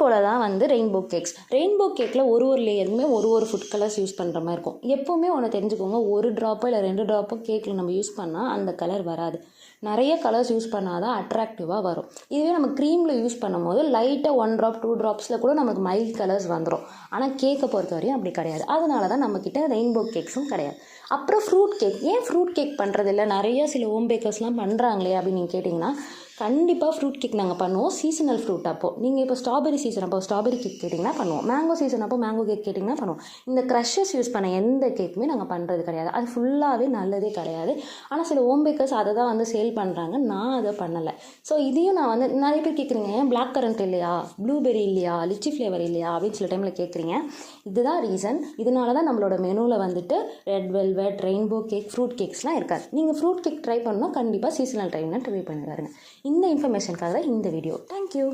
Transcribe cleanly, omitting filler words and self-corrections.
போல் தான் வந்து ரெயின்போ கேக்கில் ஒரு லேயருமே ஒரு ஃபுட் கலர்ஸ் யூஸ் பண்ணுற மாதிரி இருக்கும். எப்போவுமே ஒன்று தெரிஞ்சுக்கோங்க, ஒரு ட்ராப்போ இல்லை 2 ட்ராப்போ கேக்கில் நம்ம யூஸ் பண்ணால் அந்த கலர் வராது. நிறைய கலர்ஸ் யூஸ் பண்ணால் தான் அட்ராக்டிவாக வரும். இதுவே நம்ம க்ரீமில் யூஸ் பண்ணும்போது லைட்டாக 1 ட்ராப் 2 ட்ராப்ஸில் கூட நமக்கு மைல்ட் கலர்ஸ் வந்துடும். ஆனால் கேக்கை பொறுத்த வரையும் அப்படி கிடையாது. அதனால தான் நம்மக்கிட்ட ரெயின்போ கேக்ஸும் கிடையாது. அப்புறம் ஃப்ரூட் கேக். ஏன் ஃப்ரூட் கேக் பண்ணுறதில்ல? நிறைய சில ஹோம் பேக்கர்ஸ்லாம் பண்ணுறாங்களே அப்படின்னு நீங்கள் கேட்டிங்கன்னா, கண்டிப்பாக ஃப்ரூட் கேக் நாங்கள் பண்ணுவோம். சீசனல் ஃப்ரூட் அப்போது. நீங்கள் இப்போ ஸ்ட்ராபெரி சீசன் அப்போ ஸ்ட்ராபெரி கேக் கேட்டிங்கன்னா பண்ணுவோம். மேங்கோ சீசன் அப்போ மேங்கோ கேக் கேட்டிங்கன்னா பண்ணுவோம். இந்த க்ரஷஸ் யூஸ் பண்ண எந்த கேக்குமே நாங்கள் பண்ணுறது கிடையாது. அது ஃபுல்லாகவே நல்லதே கிடையாது. ஆனால் சில ஹோம் பேக்கர்ஸ் அதை தான் வந்து சேல் பண்ணுறாங்க. நான் அதை பண்ணலை. ஸோ இதையும் நான் வந்து நிறைய பேர் கேட்குறீங்க, ஏன் பிளாக் கரண்ட் இல்லையா, ப்ளூபெரி இல்லையா, லிச்சி ஃப்ளேவர் இல்லையா அப்படின்னு சில டைமில் கேட்குறீங்க. இதுதான் ரீசன். இதனால தான் நம்மளோட மெனுவில் வந்துட்டு red velvet, rainbow cake, fruit கேக்ஸ்லாம் இருக்காது. நீங்கள் ஃப்ரூட் கேக் ட்ரை பண்ணால் கண்டிப்பாக சீசனல் டைம்லாம் ட்ரை பண்ணி பாருங்க. இந்த இன்ஃபர்மேஷனுக்காக தான் இந்த வீடியோ. தேங்க்யூ.